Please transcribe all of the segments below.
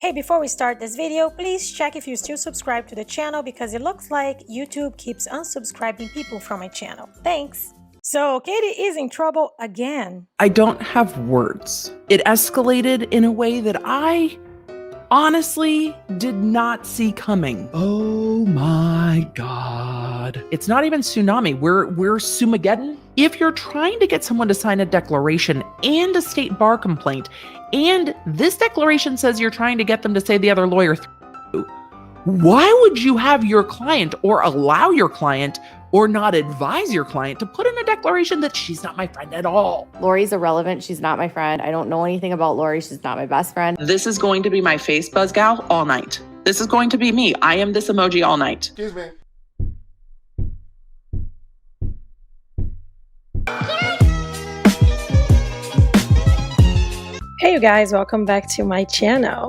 Hey, before we start this video, please check if you still subscribe to the channel because it looks like YouTube keeps unsubscribing people from my channel. Thanks! So, Katie is in trouble again. I don't have words. It escalated in a way that I honestly did not see coming. Oh my God. It's not even tsunami, we're Sumageddon. If you're trying to get someone to sign a declaration and a state bar complaint, and this declaration says you're trying to get them to say the other lawyer through, why would you have your client or allow your client or not advise your client to put in a declaration that she's not my friend at all? Lori's irrelevant. She's not my friend. I don't know anything about Lori. She's not my best friend. This is going to be my face BuZgal all night. This is going to be me. I am this emoji all night. Excuse me. Hey you guys, welcome back to my channel.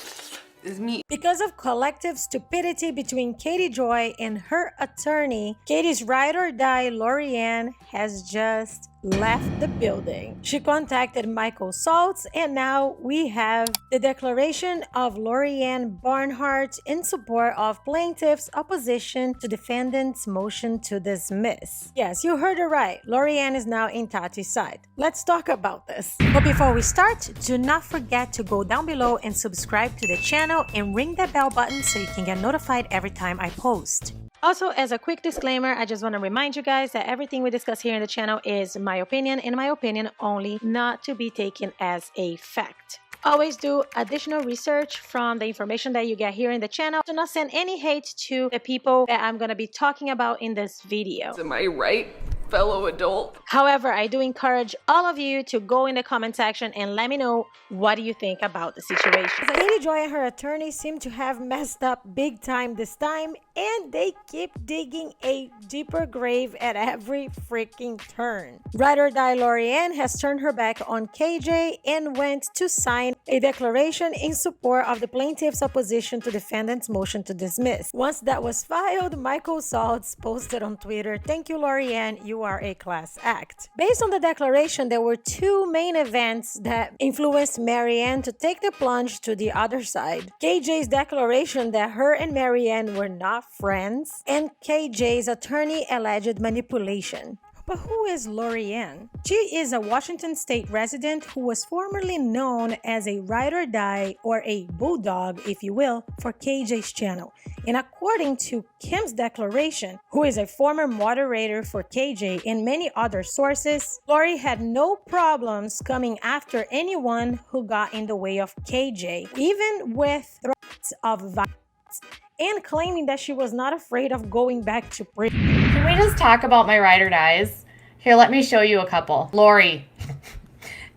This is me. Because of collective stupidity between Katie Joy and her attorney, Katie's ride or die Lorianne has just left the building. She contacted Michael Saltz, and now we have the declaration of Lorianne Barnhart in support of plaintiff's opposition to defendant's motion to dismiss. Yes, you heard it right. Lorianne is now in Tati's side. Let's talk about this. But before we start, do not forget to go down below and subscribe to the channel and ring that bell button so you can get notified every time I post. Also, as a quick disclaimer, I just want to remind you guys that everything we discuss here in the channel is my opinion, and my opinion only, not to be taken as a fact. Always do additional research from the information that you get here in the channel. Do not send any hate to the people that I'm going to be talking about in this video. Am I right, fellow adult? However, I do encourage all of you to go in the comment section and let me know what do you think about the situation. Katie Joy and her attorney seem to have messed up big time this time, and they keep digging a deeper grave at every freaking turn. Ride or die Lorianne has turned her back on KJ and went to sign a declaration in support of the plaintiff's opposition to defendant's motion to dismiss. Once that was filed, Michael Saltz posted on Twitter, "Thank you, Lorianne, you are a class act." Based on the declaration, there were two main events that influenced Marianne to take the plunge to the other side. KJ's declaration that her and Marianne were not friends, and KJ's attorney alleged manipulation. But who is Lorianne? She is a Washington state resident who was formerly known as a ride or die, or a bulldog if you will, for KJ's channel. And according to Kim's declaration, who is a former moderator for KJ and many other sources, Lori had no problems coming after anyone who got in the way of KJ, even with threats of violence, and claiming that she was not afraid of going back to prison. Can we just talk about my ride or dies? Here, let me show you a couple. Lori.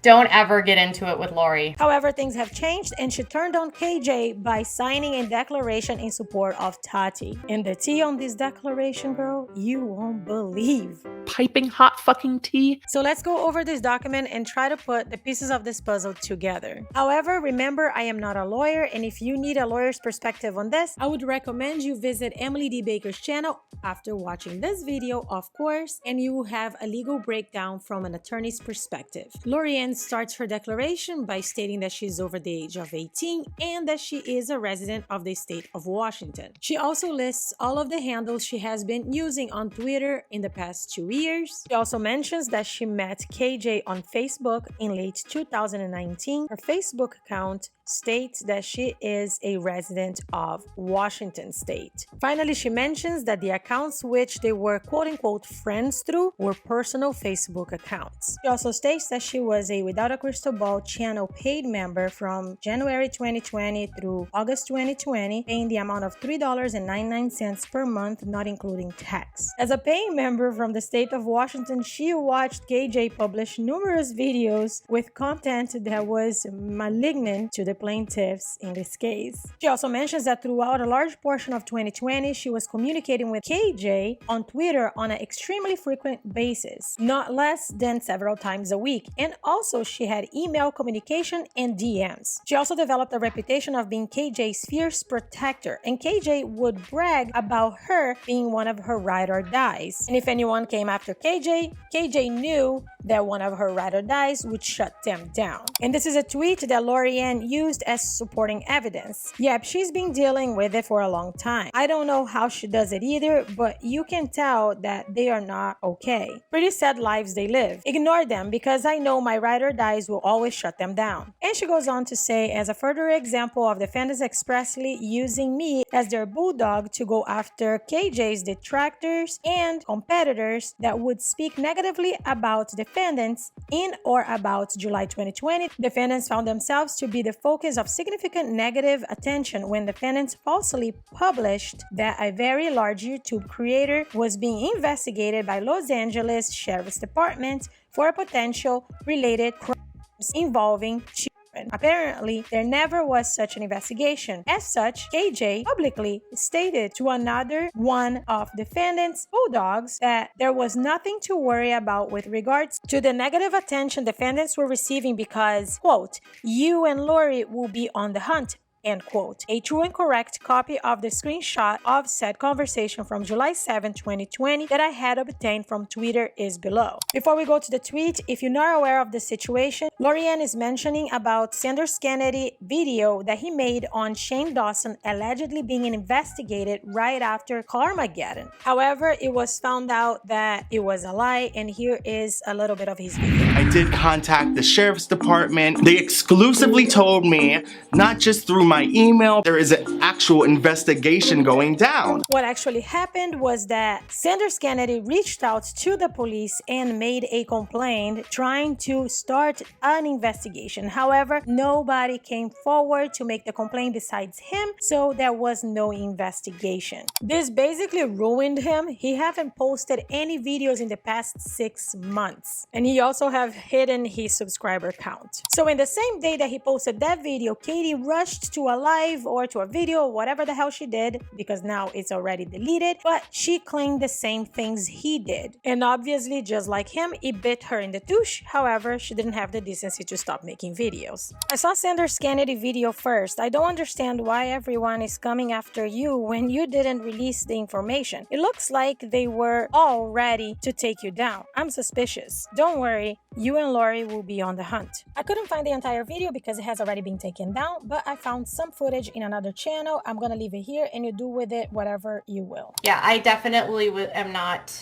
Don't ever get into it with Lori. However, things have changed, and she turned on KJ by signing a declaration in support of Tati. And the tea on this declaration, girl, you won't believe. Piping hot fucking tea. So let's go over this document and try to put the pieces of this puzzle together. However, remember, I am not a lawyer, and if you need a lawyer's perspective on this, I would recommend you visit Emily D. Baker's channel after watching this video, of course, and you will have a legal breakdown from an attorney's perspective. Lorianne starts her declaration by stating that she is over the age of 18 and that she is a resident of the state of Washington. She also lists all of the handles she has been using on Twitter in the past 2 years. She also mentions that she met KJ on Facebook in late 2019. Her Facebook account states that she is a resident of Washington state. Finally, she mentions that the accounts which they were quote-unquote friends through were personal Facebook accounts. She also states that she was a Without a Crystal Ball channel paid member from January 2020 through August 2020, paying the amount of $3.99 per month, not including tax. As a paying member from the state of Washington, she watched KJ publish numerous videos with content that was malignant to the plaintiffs in this case. She also mentions that throughout a large portion of 2020, she was communicating with KJ on Twitter on an extremely frequent basis, not less than several times a week, and also also she had email communication and DMs. She also developed a reputation of being KJ's fierce protector, and KJ would brag about her being one of her ride or dies. And if anyone came after KJ, KJ knew that one of her ride or dies would shut them down. And this is a tweet that Lori-Ann used as supporting evidence. Yep, she's been dealing with it for a long time. I don't know how she does it either, but you can tell that they are not okay. Pretty sad lives they live. Ignore them because I know my ride or dies will always shut them down. And she goes on to say, as a further example of defendants expressly using me as their bulldog to go after KJ's detractors and competitors that would speak negatively about defendants in or about July 2020, defendants found themselves to be the focus of significant negative attention when defendants falsely published that a very large YouTube creator was being investigated by Los Angeles Sheriff's Department for a potential related crimes involving children. Apparently, there never was such an investigation. As such, KJ publicly stated to another one of defendants' bulldogs that there was nothing to worry about with regards to the negative attention defendants were receiving because, quote, you and Lori will be on the hunt, end quote. A true and correct copy of the screenshot of said conversation from July 7, 2020 that I had obtained from Twitter is below. Before we go to the tweet, if you're not aware of the situation, Lori-Ann is mentioning about Sanders Kennedy video that he made on Shane Dawson allegedly being investigated right after Carmageddon. However, it was found out that it was a lie, and here is a little bit of his video. I did contact the sheriff's department. They exclusively told me, not just through my email, there is an actual investigation going down. What actually happened was that Sanders Kennedy reached out to the police and made a complaint trying to start an investigation. However, nobody came forward to make the complaint besides him, so there was no investigation. This basically ruined him. He haven't posted any videos in the past 6 months, and he also have hidden his subscriber count. So in the same day that he posted that video, Katie rushed to a live or to a video, whatever the hell she did, because now it's already deleted, but she claimed the same things he did. And obviously, just like him, it bit her in the touche. However, she didn't have the decency to stop making videos. I saw Sanders Kennedy video first. I don't understand why everyone is coming after you when you didn't release the information. It looks like they were all ready to take you down. I'm suspicious. Don't worry, you and Lori will be on the hunt. I couldn't find the entire video because it has already been taken down, but I found some footage in another channel. I'm gonna leave it here and you do with it whatever you will. Yeah, I definitely am not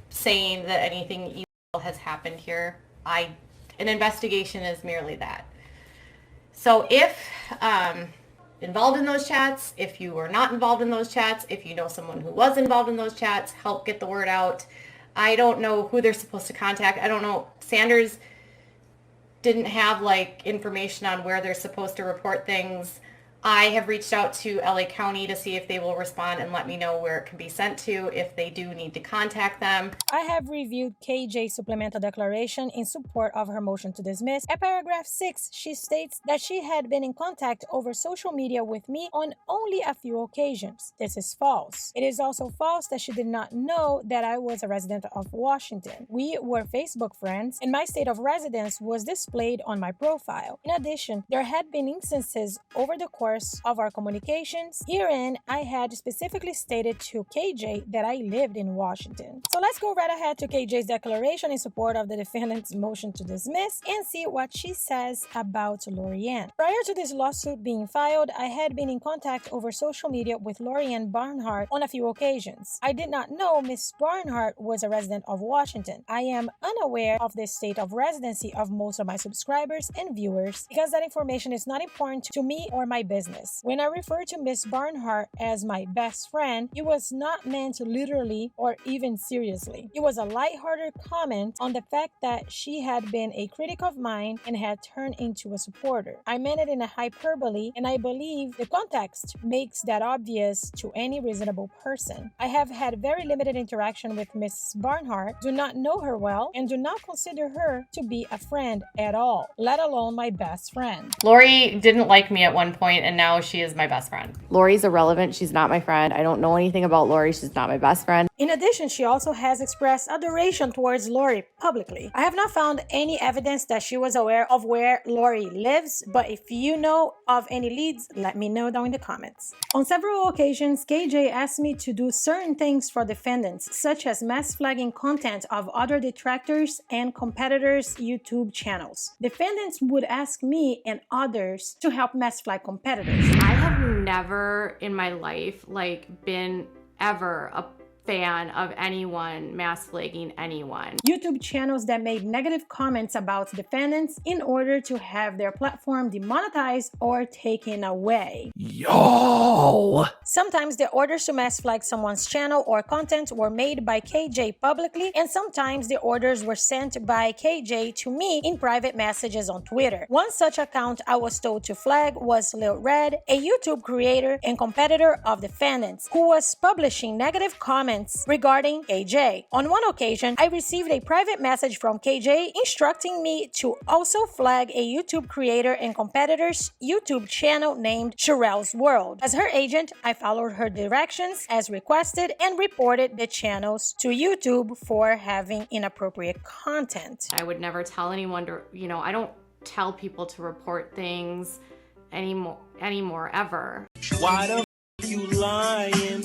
saying that anything evil has happened here. An investigation is merely that. So if involved in those chats, if you were not involved in those chats, if you know someone who was involved in those chats, help get the word out. I don't know who they're supposed to contact. I don't know. Sanders didn't have like information on where they're supposed to report things. I have reached out to LA County to see if they will respond and let me know where it can be sent to if they do need to contact them. I have reviewed KJ's supplemental declaration in support of her motion to dismiss. At paragraph 6, she states that she had been in contact over social media with me on only a few occasions. This is false. It is also false that she did not know that I was a resident of Washington. We were Facebook friends, and my state of residence was displayed on my profile. In addition, there had been instances over the course of our communications. Herein, I had specifically stated to KJ that I lived in Washington. So let's go right ahead to KJ's declaration in support of the defendant's motion to dismiss and see what she says about Lori-Ann. Prior to this lawsuit being filed, I had been in contact over social media with ANN BARNHART on a few occasions. I did not know Miss Barnhart was a resident of Washington. I am unaware of the state of residency of most of my subscribers and viewers because that information is not important to me or my business. When I refer to Miss Barnhart as my best friend, it was not meant literally or even seriously. It was a lighthearted comment on the fact that she had been a critic of mine and had turned into a supporter. I meant it in a hyperbole, and I believe the context makes that obvious to any reasonable person. I have had very limited interaction with Miss Barnhart, do not know her well, and do not consider her to be a friend at all, let alone my best friend. Lori didn't like me at one point and now she is my best friend. Lori's irrelevant. She's not my friend. I don't know anything about Lori. She's not my best friend. In addition, she also has expressed adoration towards Lori publicly. I have not found any evidence that she was aware of where Lori lives, but if you know of any leads, let me know down in the comments. On several occasions, KJ asked me to do certain things for defendants, such as mass flagging content of other detractors and competitors' YouTube channels. Defendants would ask me and others to help mass flag competitors. I have never in my life been ever a fan of anyone mass flagging anyone. YouTube channels that made negative comments about defendants in order to have their platform demonetized or taken away. Y'all! Sometimes the orders to mass flag someone's channel or content were made by KJ publicly, and sometimes the orders were sent by KJ to me in private messages on Twitter. One such account I was told to flag was Lil Red, a YouTube creator and competitor of defendants, who was publishing negative comments regarding KJ. On one occasion, I received a private message from KJ instructing me to also flag a YouTube creator and competitor's YouTube channel named Sherelle's World. As her agent, I followed her directions as requested and reported the channels to YouTube for having inappropriate content. I would never tell anyone to, I don't tell people to report things anymore ever. Why the you lying?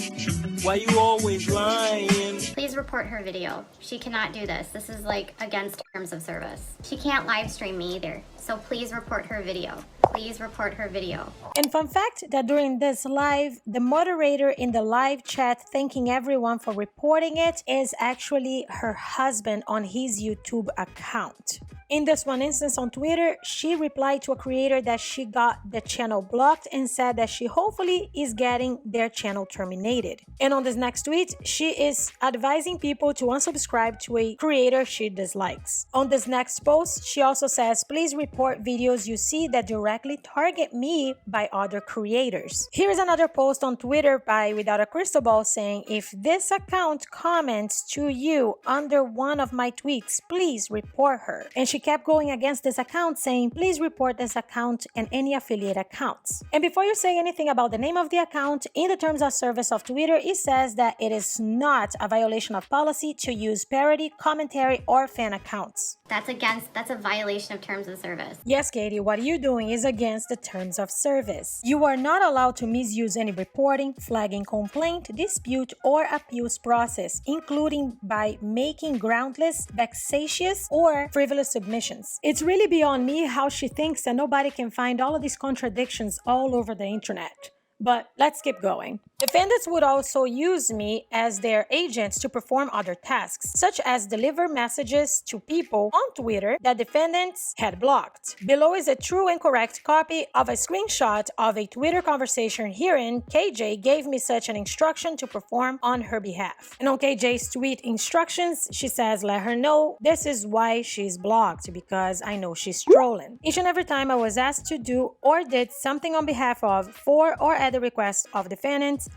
Why you always lying? Please report her video. She cannot do this. This is against terms of service. She can't live stream me either. So please report her video. Please report her video. And fun fact that during this live, the moderator in the live chat thanking everyone for reporting it is actually her husband on his YouTube account. In this one instance on Twitter, she replied to a creator that she got the channel blocked and said that she hopefully is getting their channel terminated. And on this next tweet, she is advising people to unsubscribe to a creator she dislikes. On this next post, she also says, please report videos you see that directly target me by other creators. Here's another post on Twitter by Without a Crystal Ball saying, if this account comments to you under one of my tweets, please report her. And she kept going against this account saying, please report this account and any affiliate accounts. And before you say anything about the name of the account, in the terms of service of Twitter, it says that it is not a violation of policy to use parody, commentary, or fan accounts. That's a violation of terms of service. Yes, Katie, what you're doing is against the terms of service. You are not allowed to misuse any reporting, flagging complaint, dispute, or appeals process, including by making groundless, vexatious, or frivolous submissions. It's really beyond me how she thinks that nobody can find all of these contradictions all over the internet. But let's keep going. Defendants would also use me as their agents to perform other tasks, such as deliver messages to people on Twitter that defendants had blocked. Below is a true and correct copy of a screenshot of a Twitter conversation herein KJ gave me such an instruction to perform on her behalf. And on KJ's tweet instructions, she says, let her know this is why she's blocked, because I know she's trolling. Each and every time I was asked to do or did something on behalf of, for, or at the request of defendants,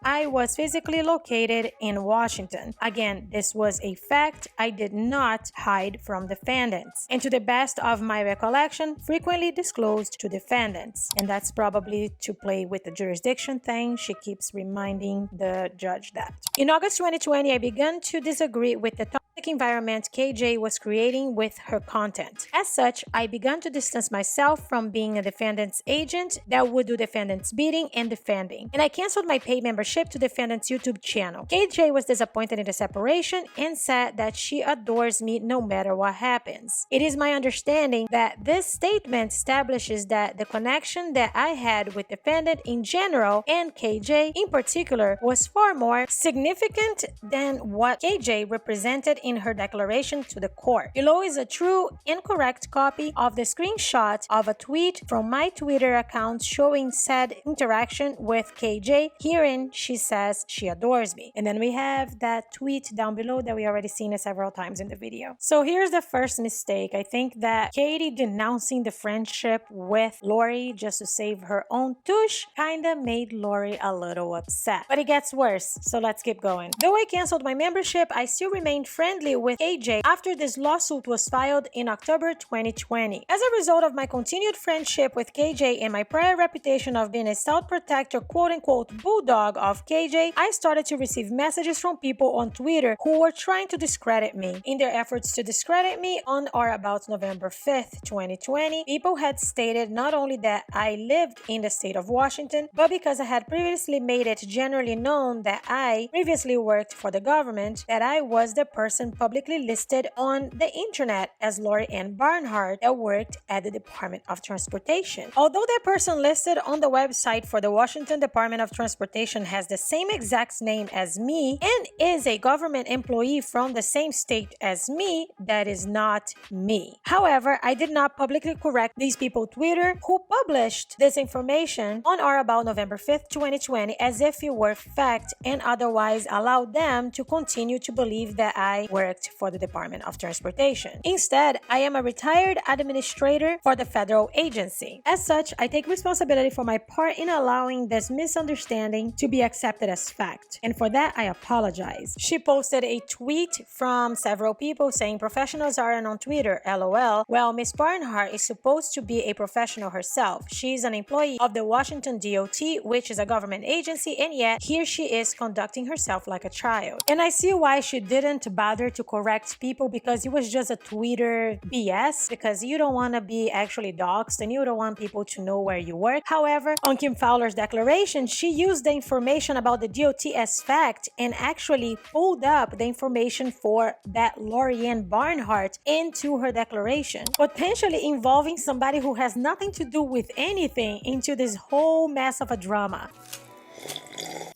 I was physically located in Washington. Again, this was a fact I did not hide from defendants, and to the best of my recollection, frequently disclosed to defendants. And that's probably to play with the jurisdiction thing. She keeps reminding the judge that. In August 2020, I began to disagree with the toxic environment KJ was creating with her content. As such, I began to distance myself from being a defendant's agent that would do defendant's bidding and defending. And I canceled my paid membership to defendant's YouTube channel. KJ was disappointed in the separation and said that she adores me no matter what happens. It is my understanding that this statement establishes that the connection that I had with defendant in general and KJ in particular was far more significant than what KJ represented in her declaration to the court. Below is a true and correct copy of the screenshot of a tweet from my Twitter account showing said interaction with KJ. Herein, she says she adores me. And then we have that tweet down below that we already seen it several times in the video. So here's the first mistake. I think that Katie denouncing the friendship with Lori just to save her own tush kinda made Lori a little upset. But it gets worse, so let's keep going. Though I canceled my membership, I still remained friends friendly with KJ after this lawsuit was filed in October 2020. As a result of my continued friendship with KJ and my prior reputation of being a stout protector, quote-unquote bulldog of KJ, I started to receive messages from people on Twitter who were trying to discredit me. In their efforts to discredit me, on or about November 5th, 2020, people had stated not only that I lived in the state of Washington, but because I had previously made it generally known that I previously worked for the government, that I was the person publicly listed on the internet as Lori Ann Barnhart that worked at the Department of Transportation. Although that person listed on the website for the Washington Department of Transportation has the same exact name as me and is a government employee from the same state as me, that is not me. However, I did not publicly correct these people Twitter who published this information on or about November 5th, 2020 as if it were fact and otherwise allowed them to continue to believe that I worked for the Department of Transportation. Instead, I am a retired administrator for the federal agency. As such, I take responsibility for my part in allowing this misunderstanding to be accepted as fact, and for that I apologize. She posted a tweet from several people saying professionals aren't on Twitter, lol. Well, Miss Barnhart is supposed to be a professional herself. She's an employee of the Washington DOT, which is a government agency, and yet here she is conducting herself like a child. And I see why she didn't bother to correct people, because it was just a Twitter BS, because you don't want to be actually doxxed and you don't want people to know where you work. However, on Kim Fowler's declaration, she used the information about the DOT as fact and actually pulled up the information for that Lori Ann Barnhart into her declaration, potentially involving somebody who has nothing to do with anything into this whole mess of a drama.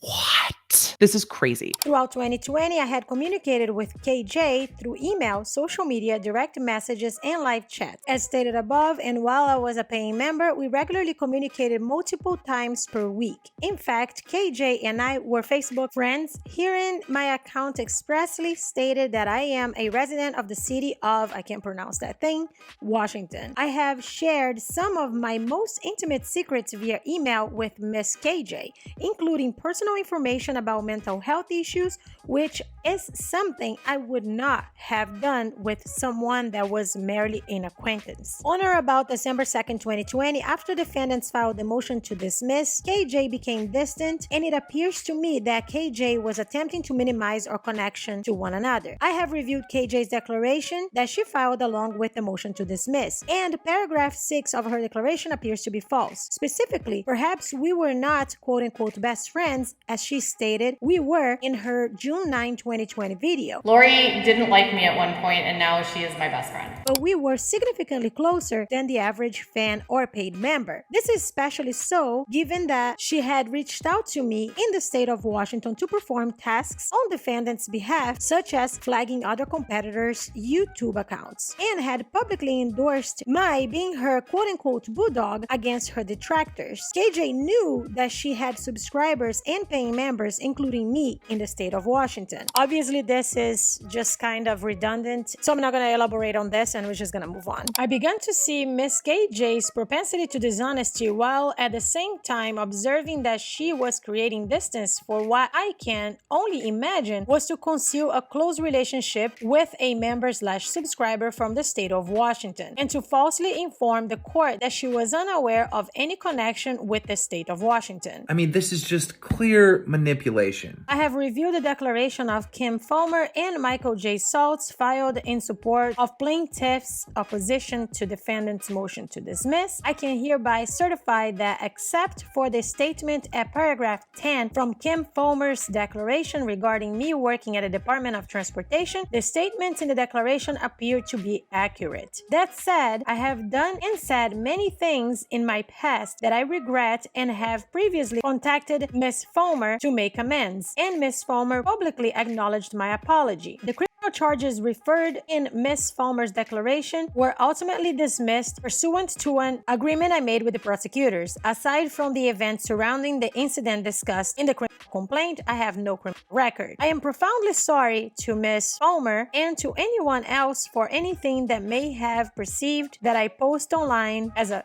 What? This is crazy. Throughout 2020, I had communicated with KJ through email, social media, direct messages, and live chat. As stated above, and while I was a paying member, we regularly communicated multiple times per week. In fact, KJ and I were Facebook friends. Herein, my account expressly stated that I am a resident of the city of, I can't pronounce that thing, Washington. I have shared some of my most intimate secrets via email with Miss KJ, including personal information about mental health issues, which is something I would not have done with someone that was merely an acquaintance. On or about December 2nd, 2020, after defendants filed the motion to dismiss, KJ became distant, and it appears to me that KJ was attempting to minimize our connection to one another. I have reviewed KJ's declaration that she filed along with the motion to dismiss, and paragraph 6 of her declaration appears to be false. Specifically, perhaps we were not quote-unquote best friends, as she stated we were in her June 9, 2020 video. Lori didn't like me at one point, and now she is my best friend. But we were significantly closer than the average fan or paid member. This is especially so given that she had reached out to me in the state of Washington to perform tasks on defendants' behalf, such as flagging other competitors' YouTube accounts, and had publicly endorsed my being her quote-unquote bulldog against her detractors. KJ knew that she had subscribers and paying members, including me, in the state of Washington. Obviously, this is just kind of redundant, so I'm not going to elaborate on this, and we're just going to move on. I began to see Miss KJ's propensity to dishonesty, while at the same time observing that she was creating distance for what I can only imagine was to conceal a close relationship with a member/subscriber from the state of Washington, and to falsely inform the court that she was unaware of any connection with the state of Washington. I mean, this is just clear manipulation. I have reviewed the declaration of Kim Fulmer and Michael J. Saltz filed in support of plaintiff's opposition to defendant's motion to dismiss. I can hereby certify that except for the statement at paragraph 10 from Kim Fulmer's declaration regarding me working at the Department of Transportation, the statements in the declaration appear to be accurate. That said, I have done and said many things in my past that I regret and have previously contacted Ms. Fulmer to make amends, and Ms. Fulmer publicly acknowledged my apology. The criminal charges referred in Ms. Fulmer's declaration were ultimately dismissed pursuant to an agreement I made with the prosecutors. Aside from the events surrounding the incident discussed in the criminal complaint, I have no criminal record. I am profoundly sorry to Ms. Fulmer and to anyone else for anything that may have perceived that I post online as a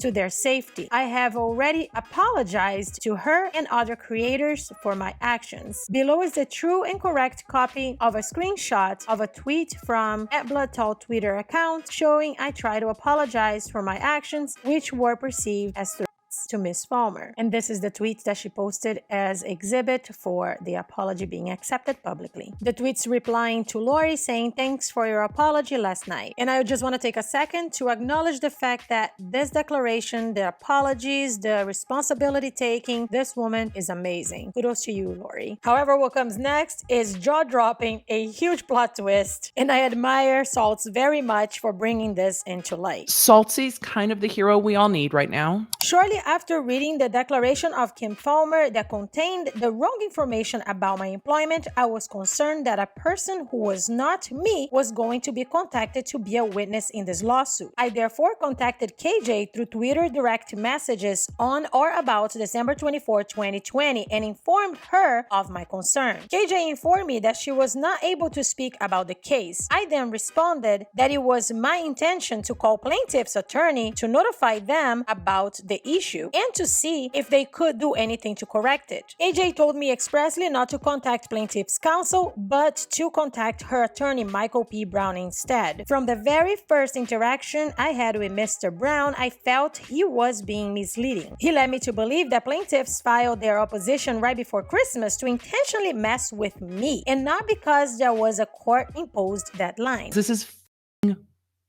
to their safety. I have already apologized to her and other creators for my actions. Below is the true and correct copy of a screenshot of a tweet from @BloodTall Twitter account showing I try to apologize for my actions, which were perceived as threats to Miss Palmer. And this is the tweet that she posted as exhibit for the apology being accepted publicly. The tweet's replying to Lori saying thanks for your apology last night. And I just want to take a second to acknowledge the fact that this declaration, the apologies, the responsibility taking, this woman is amazing. Kudos to you, Lori. However, what comes next is jaw-dropping, a huge plot twist, and I admire Saltz very much for bringing this into light. Saltzy's kind of the hero we all need right now. Shortly after reading the declaration of Kim Palmer that contained the wrong information about my employment, I was concerned that a person who was not me was going to be contacted to be a witness in this lawsuit. I therefore contacted KJ through Twitter direct messages on or about December 24, 2020 and informed her of my concern. KJ informed me that she was not able to speak about the case. I then responded that it was my intention to call plaintiff's attorney to notify them about the issue and to see if they could do anything to correct it. AJ told me expressly not to contact plaintiff's counsel, but to contact her attorney Michael P. Brown instead. From the very first interaction I had with Mr. Brown, I felt he was being misleading. He led me to believe that plaintiffs filed their opposition right before Christmas to intentionally mess with me, and not because there was a court-imposed deadline. This is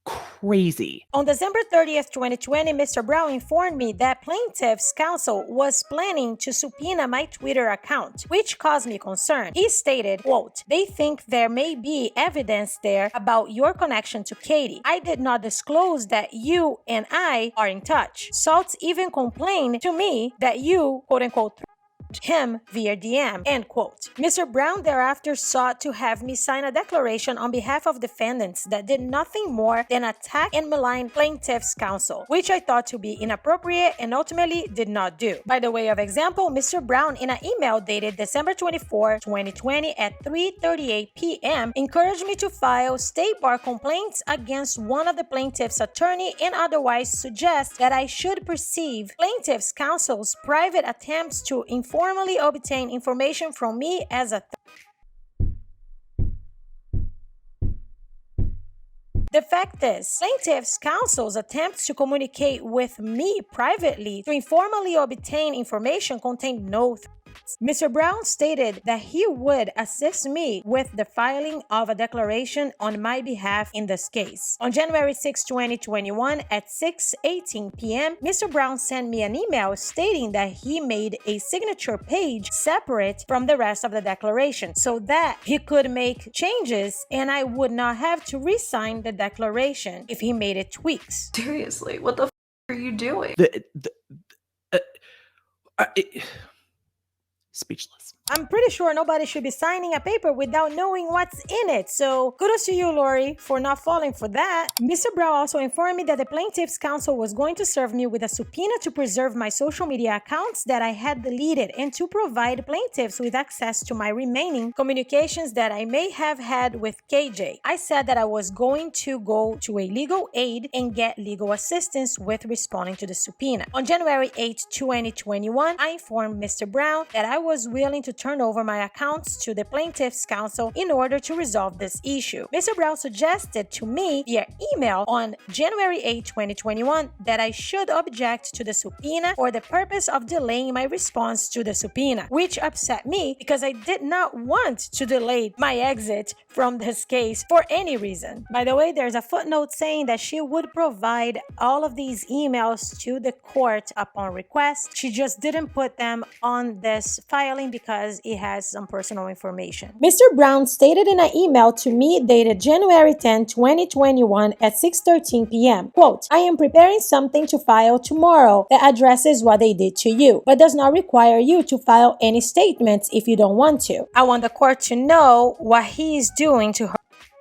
crazy. On December 30th, 2020, Mr. Brown informed me that plaintiff's counsel was planning to subpoena my Twitter account, which caused me concern. He stated, quote, "They think there may be evidence there about your connection to Katie. I did not disclose that you and I are in touch. Saltz even complained to me that you, quote unquote, him via DM," end quote. Mr. Brown thereafter sought to have me sign a declaration on behalf of defendants that did nothing more than attack and malign plaintiff's counsel, which I thought to be inappropriate and ultimately did not do. By the way of example, Mr. Brown in an email dated December 24, 2020 at 3:38 p.m. encouraged me to file state bar complaints against one of the plaintiff's attorney and otherwise suggest that I should perceive plaintiff's counsel's private attempts to informally obtain information from me as a The fact is, plaintiff's counsel's attempts to communicate with me privately to informally obtain information contained no threats. Mr. Brown stated that he would assist me with the filing of a declaration on my behalf in this case. On January 6, 2021 at 6:18 p.m., Mr. Brown sent me an email stating that he made a signature page separate from the rest of the declaration so that he could make changes and I would not have to re-sign the declaration if he made it tweaks. Seriously, what the f are you doing? Speechless. I'm pretty sure nobody should be signing a paper without knowing what's in it, so kudos to you, Lori, for not falling for that. Mr. Brown also informed me that the plaintiff's counsel was going to serve me with a subpoena to preserve my social media accounts that I had deleted and to provide plaintiffs with access to my remaining communications that I may have had with KJ. I said that I was going to go to a legal aid and get legal assistance with responding to the subpoena. On January 8, 2021, I informed Mr. Brown that I was willing to turn over my accounts to the plaintiff's counsel in order to resolve this issue. Mr. Brown suggested to me via email on January 8, 2021 that I should object to the subpoena for the purpose of delaying my response to the subpoena, which upset me because I did not want to delay my exit from this case for any reason. By the way, there's a footnote saying that she would provide all of these emails to the court upon request. She just didn't put them on this filing because it has some personal information. Mr. Brown stated in an email to me dated January 10, 2021 at 6:13 p.m. Quote, "I am preparing something to file tomorrow that addresses what they did to you, but does not require you to file any statements if you don't want to. I want the court to know what he is doing to her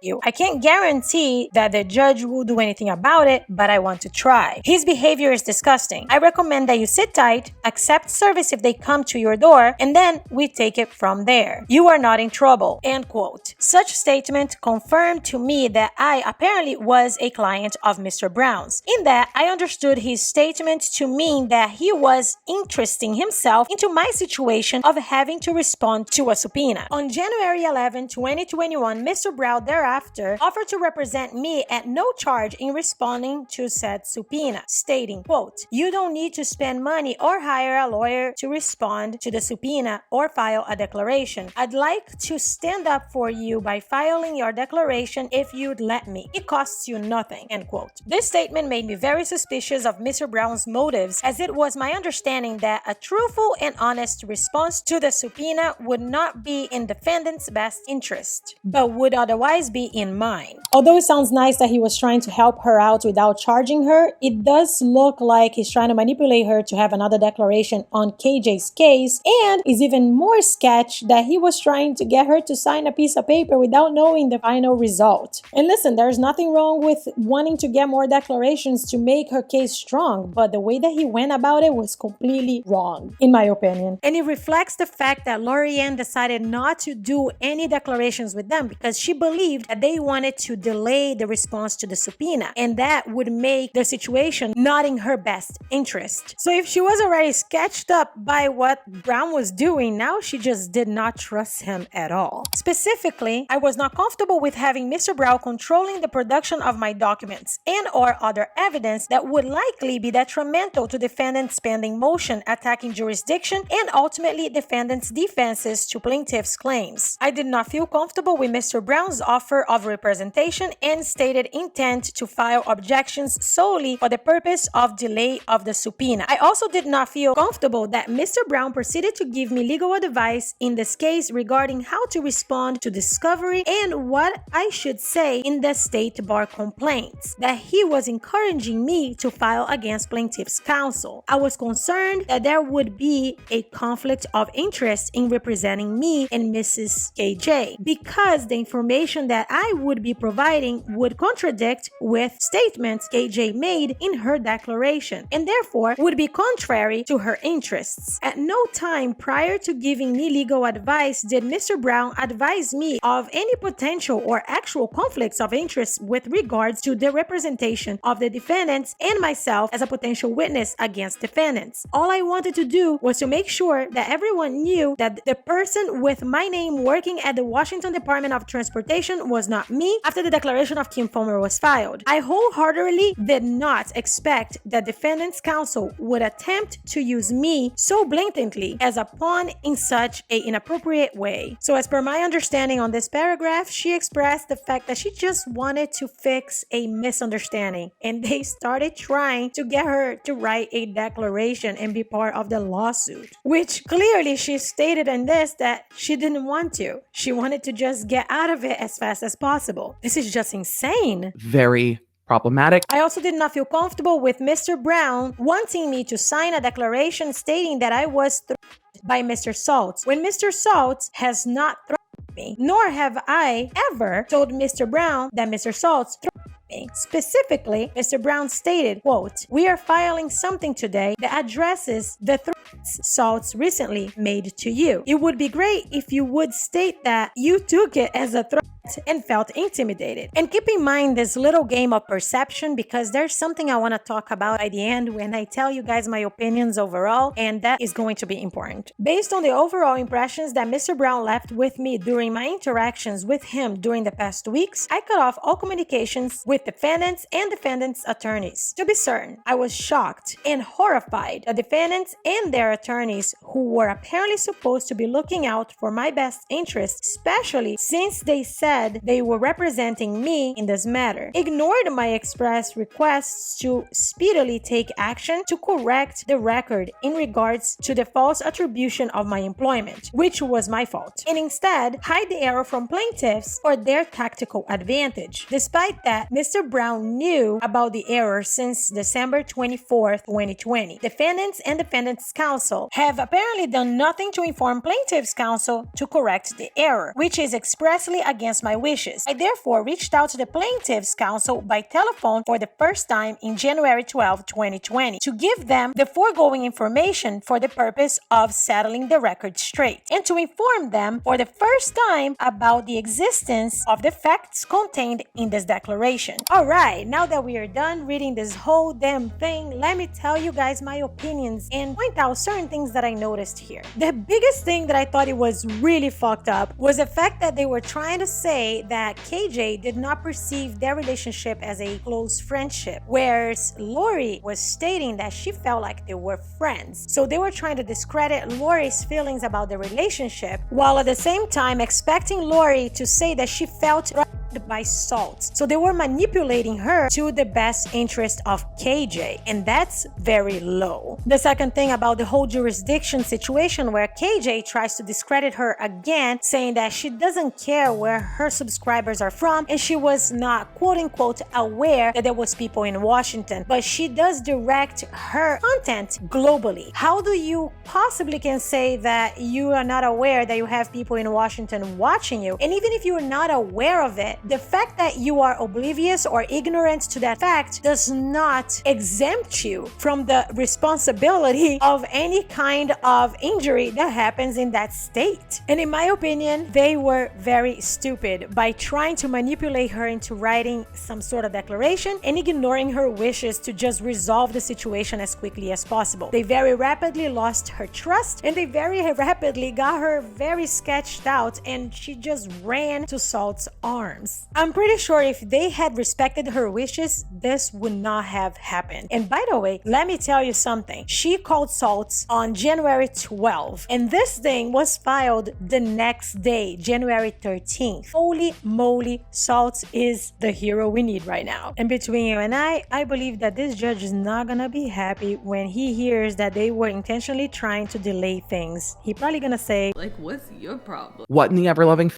you. I can't guarantee that the judge will do anything about it, but I want to try. His behavior is disgusting. I recommend that you sit tight, accept service if they come to your door, and then we take it from there. You are not in trouble." End quote. Such statement confirmed to me that I apparently was a client of Mr. Brown's, in that I understood his statement to mean that he was interesting himself into my situation of having to respond to a subpoena. On January 11, 2021, Mr. Brown thereafter offered to represent me at no charge in responding to said subpoena, stating, quote, "You don't need to spend money or hire a lawyer to respond to the subpoena or file a declaration. I'd like to stand up for you by filing your declaration if you'd let me. It costs you nothing." End quote. This statement made me very suspicious of Mr. Brown's motives, as it was my understanding that a truthful and honest response to the subpoena would not be in defendant's best interest, but would otherwise be in mine. Although it sounds nice that he was trying to help her out without charging her, it does look like he's trying to manipulate her to have another declaration on KJ's case, and is even more sketch that he was trying to get her to sign a piece of paper without knowing the final result. And listen, there's nothing wrong with wanting to get more declarations to make her case strong, but the way that he went about it was completely wrong, in my opinion. And it reflects the fact that Lorianne decided not to do any declarations with them because she believed that they wanted to delay the response to the subpoena, and that would make the situation not in her best interest. So if she was already sketched up by what Brown was doing, now she just did not trust him at all. Specifically, I was not comfortable with having Mr. Brown controlling the production of my documents and or other evidence that would likely be detrimental to defendant's pending motion attacking jurisdiction and ultimately defendant's defenses to plaintiff's claims. I did not feel comfortable with Mr. Brown's offer of representation and stated intent to file objections solely for the purpose of delay of the subpoena. I also did not feel comfortable that Mr. Brown proceeded to give me legal advice in this case regarding how to respond to discovery and what I should say in the state bar complaints, that he was encouraging me to file against plaintiff's counsel. I was concerned that there would be a conflict of interest in representing me and Mrs. KJ because the information that I would be providing would contradict with statements KJ made in her declaration and therefore would be contrary to her interests. At no time prior to giving me legal advice did Mr. Brown advise me of any potential or actual conflicts of interest with regards to the representation of the defendants and myself as a potential witness against defendants. All I wanted to do was to make sure that everyone knew that the person with my name working at the Washington Department of Transportation was not me after the declaration of Kim Fulmer was filed. I wholeheartedly did not expect that defendant's counsel would attempt to use me so blatantly as a pawn in such an inappropriate way. So as per my understanding on this paragraph, she expressed the fact that she just wanted to fix a misunderstanding, and they started trying to get her to write a declaration and be part of the lawsuit, which clearly she stated in this that she didn't want to. She wanted to just get out of it as fast as possible. This is just insane. Very problematic. I also did not feel comfortable with Mr. Brown wanting me to sign a declaration stating that I was threatened by Mr. Saltz, when Mr. Saltz has not threatened me, nor have I ever told Mr. Brown that Mr. Saltz threatened me. Specifically, Mr. Brown stated, quote, "We are filing something today that addresses the threats Saltz recently made to you. It would be great if you would state that you took it as a threat and felt intimidated." And keep in mind this little game of perception, because there's something I want to talk about at the end when I tell you guys my opinions overall, and that is going to be important. Based on the overall impressions that Mr. Brown left with me during my interactions with him during the past weeks, I cut off all communications with defendants and defendants' attorneys. To be certain, I was shocked and horrified that defendants and their attorneys, who were apparently supposed to be looking out for my best interest, especially since they said they were representing me in this matter, ignored my express requests to speedily take action to correct the record in regards to the false attribution of my employment, which was my fault, and instead hide the error from plaintiffs for their tactical advantage. Despite that, Mr. Brown knew about the error since December 24th, 2020. Defendants and defendants' counsel have apparently done nothing to inform plaintiffs' counsel to correct the error, which is expressly against my wishes. I therefore reached out to the plaintiff's counsel by telephone for the first time in January 12, 2020 to give them the foregoing information for the purpose of settling the record straight and to inform them for the first time about the existence of the facts contained in this declaration. Alright, now that we are done reading this whole damn thing, let me tell you guys my opinions and point out certain things that I noticed here. The biggest thing that I thought it was really fucked up was the fact that they were trying to say that KJ did not perceive their relationship as a close friendship, whereas Lori was stating that she felt like they were friends. So they were trying to discredit Lori's feelings about the relationship, while at the same time expecting Lori to say that she felt by Salt. So they were manipulating her to the best interest of KJ, and that's very low. The second thing about the whole jurisdiction situation, where KJ tries to discredit her again, saying that she doesn't care where her subscribers are from and she was not quote-unquote aware that there was people in Washington, but she does direct her content globally. How do you possibly can say that you are not aware that you have people in Washington watching you? And even if you're not aware of it, the fact that you are oblivious or ignorant to that fact does not exempt you from the responsibility of any kind of injury that happens in that state. And in my opinion, they were very stupid by trying to manipulate her into writing some sort of declaration and ignoring her wishes to just resolve the situation as quickly as possible. They very rapidly lost her trust and they very rapidly got her very sketched out, and she just ran to Salt's arms. I'm pretty sure if they had respected her wishes, this would not have happened. And by the way, let me tell you something. She called Salt on January 12th, and this thing was filed the next day, January 13th. Holy moly, Salt is the hero we need right now. And between you and I believe that this judge is not gonna be happy when he hears that they were intentionally trying to delay things. He probably gonna say, Like, what's your problem? What in the ever-loving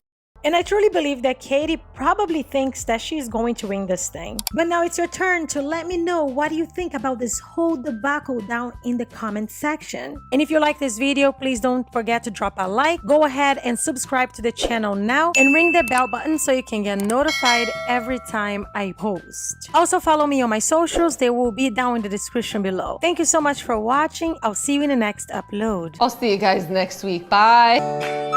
and I truly believe that Katie probably thinks that she's going to win this thing. But now it's your turn to let me know what do you think about this whole debacle down in the comment section. And if you like this video, please don't forget to drop a like, go ahead and subscribe to the channel now, and ring the bell button so you can get notified every time I post. Also follow me on my socials, they will be down in the description below. Thank you so much for watching, I'll see you in the next upload. I'll see you guys next week. Bye.